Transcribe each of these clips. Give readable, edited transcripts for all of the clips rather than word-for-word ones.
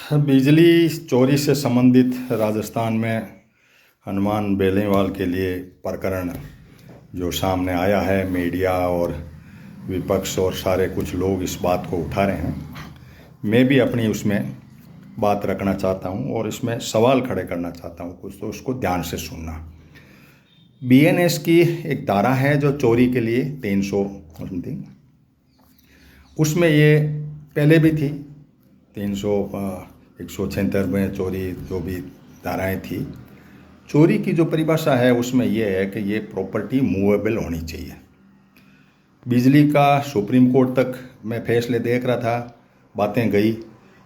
बिजली चोरी से संबंधित राजस्थान में हनुमान बेनीवाल के लिए प्रकरण जो सामने आया है, मीडिया और विपक्ष और सारे कुछ लोग इस बात को उठा रहे हैं। मैं भी अपनी उसमें बात रखना चाहता हूं और इसमें सवाल खड़े करना चाहता हूं कुछ, तो उसको ध्यान से सुनना। बीएनएस की एक धारा है जो चोरी के लिए 300 समथिंग, उसमें ये पहले भी थी 176 में चोरी जो भी धाराएं थी। चोरी की जो परिभाषा है उसमें यह है कि ये प्रॉपर्टी मूवेबल होनी चाहिए। बिजली का सुप्रीम कोर्ट तक मैं फैसले देख रहा था, बातें गई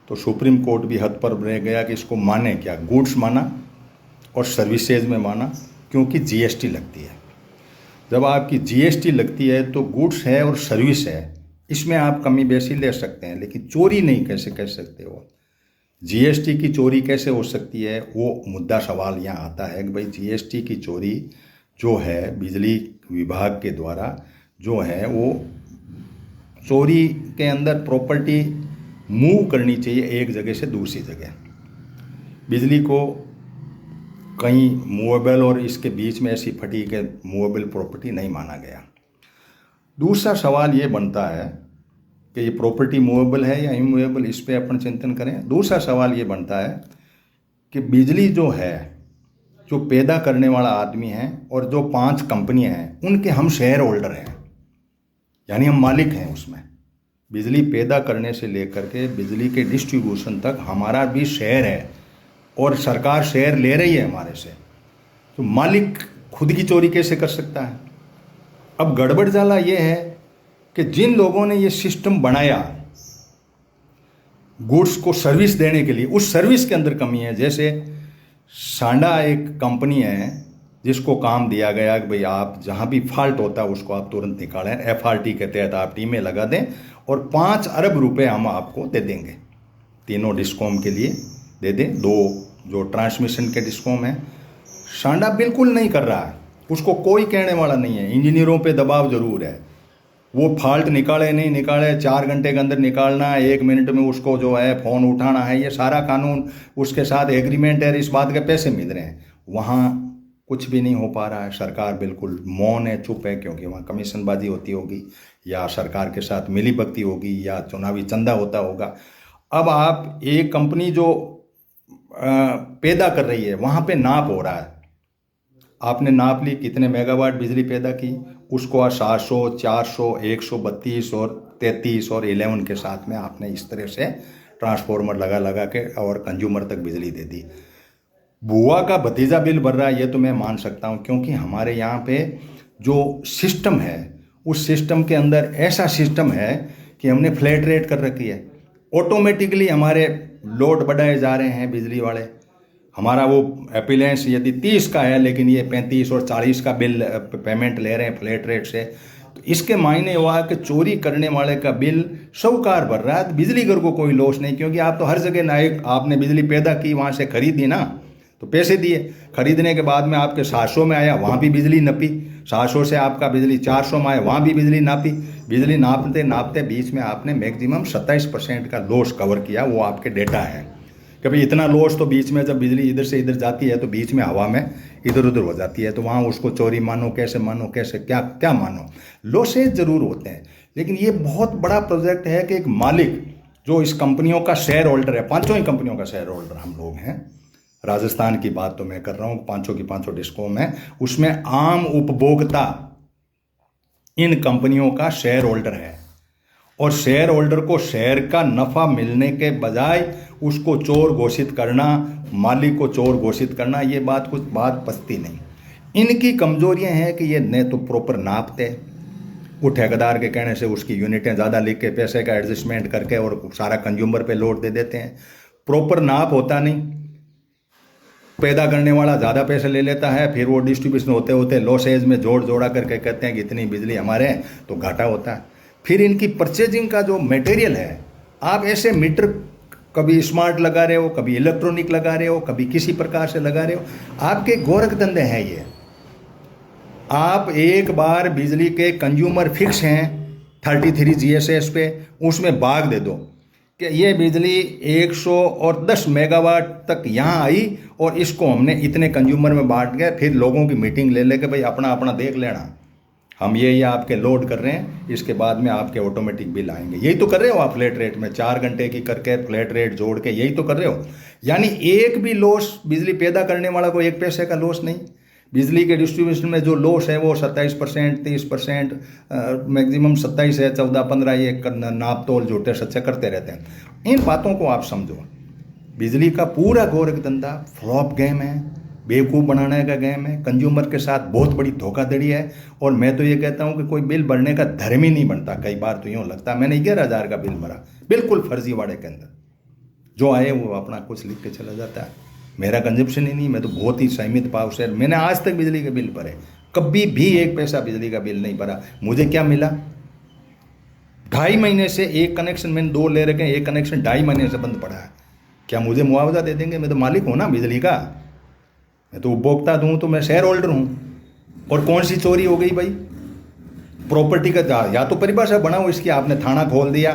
तो सुप्रीम कोर्ट भी हद पर रह गया कि इसको माने क्या, गुड्स माना और सर्विसेज में माना, क्योंकि जीएसटी लगती है। जब आपकी जीएसटी लगती है तो गुड्स है और सर्विस है, इसमें आप कमी बेसी ले सकते हैं, लेकिन चोरी नहीं कैसे कह सकते हो। जीएसटी की चोरी कैसे हो सकती है, वो मुद्दा सवाल यहाँ आता है कि भाई जीएसटी की चोरी जो है बिजली विभाग के द्वारा जो है वो चोरी के अंदर प्रॉपर्टी मूव करनी चाहिए एक जगह से दूसरी जगह। बिजली को कहीं मूवेबल और इसके बीच में ऐसी फटी कि मूवेबल प्रॉपर्टी नहीं माना गया। दूसरा सवाल ये बनता है कि ये प्रॉपर्टी मूवेबल है या इमूवेबल, इस पर अपन चिंतन करें। दूसरा सवाल ये बनता है कि बिजली जो है, जो पैदा करने वाला आदमी है और जो 5 कंपनियां हैं उनके हम शेयर होल्डर हैं, यानी हम मालिक हैं उसमें। बिजली पैदा करने से लेकर के बिजली के डिस्ट्रीब्यूशन तक हमारा भी शेयर है और सरकार शेयर ले रही है हमारे से। तो मालिक खुद की चोरी कैसे कर सकता है? अब गड़बड़ जाला ये है कि जिन लोगों ने ये सिस्टम बनाया गुड्स को सर्विस देने के लिए, उस सर्विस के अंदर कमी है। जैसे सांडा एक कंपनी है जिसको काम दिया गया कि भाई आप जहाँ भी फॉल्ट होता है उसको आप तुरंत निकालें, एफआरटी के तहत आप टीमें लगा दें और 5 अरब रुपए हम आपको दे देंगे। तीनों डिस्कॉम के लिए दे दें, 2 जो ट्रांसमिशन के डिस्कॉम है। सांडा बिल्कुल नहीं कर रहा है, उसको कोई कहने वाला नहीं है। इंजीनियरों पे दबाव जरूर है, वो फॉल्ट निकाले नहीं निकाले, 4 घंटे के अंदर निकालना है, 1 मिनट में उसको जो है फ़ोन उठाना है, ये सारा कानून उसके साथ एग्रीमेंट है, इस बात के पैसे मिल रहे हैं। वहाँ कुछ भी नहीं हो पा रहा है, सरकार बिल्कुल मौन है, चुप है, क्योंकि वहाँ कमीशनबाजी होती होगी या सरकार के साथ मिली भगती होगी या चुनावी चंदा होता होगा। अब आप एक कंपनी जो पैदा कर रही है वहाँ पे नाप हो रहा है, आपने नाप ली कितने मेगावाट बिजली पैदा की, उसको 700, 400, 132 और 33 और 11 के साथ में आपने इस तरह से ट्रांसफार्मर लगा लगा के और कंज्यूमर तक बिजली दे दी। बुआ का भतीजा बिल भर रहा है, ये तो मैं मान सकता हूँ, क्योंकि हमारे यहाँ पे जो सिस्टम है उस सिस्टम के अंदर ऐसा सिस्टम है कि हमने फ्लैट रेट कर रखी है। ऑटोमेटिकली हमारे लोड बढ़ाए जा रहे हैं बिजली वाले। हमारा वो अपीलेंस यदि 30 का है लेकिन ये 35 और 40 का बिल पेमेंट ले रहे हैं फ्लैट रेट से, तो इसके मायने हुआ कि चोरी करने वाले का बिल साहूकार भर रहा है। बिजली घर को कोई लॉस नहीं, क्योंकि आप तो हर जगह नायक, आपने बिजली पैदा की, वहाँ से खरीदी ना, तो पैसे दिए, खरीदने के बाद में आपके 700 में आया, वहाँ भी बिजली नपी, 700 से आपका बिजली 400 में आया, वहाँ भी बिजली नापी। बिजली नापते नापते बीच में आपने मैक्सिमम 27% का लॉस कवर किया, वो आपके डेटा है कि भाई इतना लॉस। तो बीच में जब बिजली इधर से इधर जाती है तो बीच में हवा में इधर उधर हो जाती है, तो वहाँ उसको चोरी मानो, कैसे मानो, कैसे क्या क्या मानो, लॉसेज जरूर होते हैं। लेकिन ये बहुत बड़ा प्रोजेक्ट है कि एक मालिक जो इस कंपनियों का शेयर होल्डर है, 5 ही कंपनियों का शेयर होल्डर हम लोग हैं, राजस्थान की बात तो मैं कर रहा हूँ, 5 की 5 डिस्कॉम है, उसमें आम उपभोक्ता इन कंपनियों का शेयर होल्डर है और शेयर होल्डर को शेयर का नफा मिलने के बजाय उसको चोर घोषित करना, मालिक को चोर घोषित करना, ये बात कुछ बात पचती नहीं। इनकी कमजोरियां हैं कि ये न तो प्रॉपर नापते, वो ठेकेदार के कहने से उसकी यूनिटें ज़्यादा लिख के पैसे का एडजस्टमेंट करके और सारा कंज्यूमर पे लोड दे देते हैं। प्रॉपर नाप होता नहीं, पैदा करने वाला ज़्यादा पैसे ले लेता है, फिर वो डिस्ट्रीब्यूशन होते होते लॉसेज में जोड़ जोड़ा करके कहते हैं कि इतनी बिजली हमारे हैं, तो घाटा होता है। फिर इनकी परचेजिंग का जो मटेरियल है, आप ऐसे मीटर कभी स्मार्ट लगा रहे हो, कभी इलेक्ट्रॉनिक लगा रहे हो, कभी किसी प्रकार से लगा रहे हो, आपके गोरख धंधे हैं ये। आप एक बार बिजली के कंज्यूमर फिक्स हैं 33 GSS पे, उसमें भाग दे दो, कि ये बिजली 110 मेगावाट तक यहाँ आई और इसको हमने इतने कंज्यूमर में बांट गए, फिर लोगों की मीटिंग ले लेके भाई अपना अपना देख लेना, हम ये आपके लोड कर रहे हैं, इसके बाद में आपके ऑटोमेटिक बिल आएंगे। यही तो कर रहे हो आप फ्लैट रेट में, 4 घंटे की करके फ्लैट रेट जोड़ के यही तो कर रहे हो। यानी एक भी लॉस बिजली पैदा करने वाला को 1 पैसे का लॉस नहीं। बिजली के डिस्ट्रीब्यूशन में जो लॉस है वो 27%, 30%, मैक्सिमम 27 है, 14-15 ये नाप तोल झूठे सच्चे करते रहते हैं। इन बातों को आप समझो। बिजली का पूरा गोरख धंधा फ्लॉप गेम है, बेवकूफ़ बनाने का गेम है, कंज्यूमर के साथ बहुत बड़ी धोखाधड़ी है। और मैं तो ये कहता हूँ कि कोई बिल भरने का धर्म ही नहीं बनता। कई बार तो यूँ लगता है, मैंने 11,000 का बिल भरा, बिल्कुल फर्जीवाड़े के अंदर, जो आए वो अपना कुछ लिख के चला जाता है। मेरा कंजप्शन ही नहीं, मैं तो बहुत ही सीमित पाव से, मैंने आज तक बिजली के बिल भरे, कभी भी 1 पैसा बिजली का बिल नहीं भरा। मुझे क्या मिला? 2.5 महीने से एक कनेक्शन मैंने 2 ले रखे हैं, एक कनेक्शन 2.5 महीने से बंद पड़ा है। क्या मुझे मुआवजा दे देंगे? मैं तो मालिक हूँ ना बिजली का, मैं तो उपभोक्ता हूँ, तो मैं शेयर होल्डर हूँ। और कौन सी चोरी हो गई भाई? प्रॉपर्टी का या तो परिभाषा बनाओ इसकी, आपने थाना खोल दिया,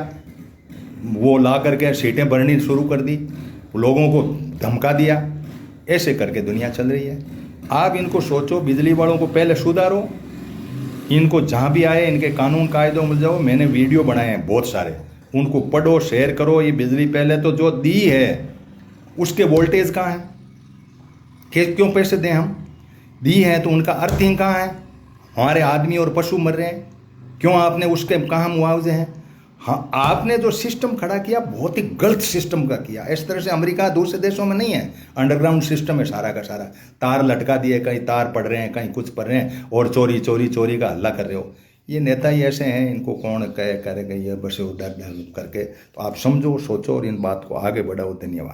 वो ला करके सीटें भरनी शुरू कर दी, लोगों को धमका दिया, ऐसे करके दुनिया चल रही है। आप इनको सोचो, बिजली वालों को पहले सुधारो, इनको जहाँ भी आए इनके कानून कायदों में जाओ। मैंने वीडियो बनाए हैं बहुत सारे, उनको पढ़ो, शेयर करो। ये बिजली पहले तो जो दी है उसके वोल्टेज कहाँ है, क्यों पैसे दें हम? दी है तो उनका अर्थिंग कहाँ है? हमारे आदमी और पशु मर रहे हैं, क्यों आपने उसके कहाँ मुआवजे हैं? हाँ, आपने जो सिस्टम खड़ा किया बहुत ही गलत सिस्टम का किया। इस तरह से अमेरिका दूसरे देशों में नहीं है, अंडरग्राउंड सिस्टम है सारा का सारा। तार लटका दिए, कहीं तार पड़ रहे हैं, कहीं कुछ पड़ रहे हैं, और चोरी चोरी चोरी का हल्ला कर रहे हो। ये नेता ही ऐसे हैं, इनको कौन करेगा ये बस उधर करके। तो आप समझो, सोचो और इन बात को आगे बढ़ाओ। धन्यवाद।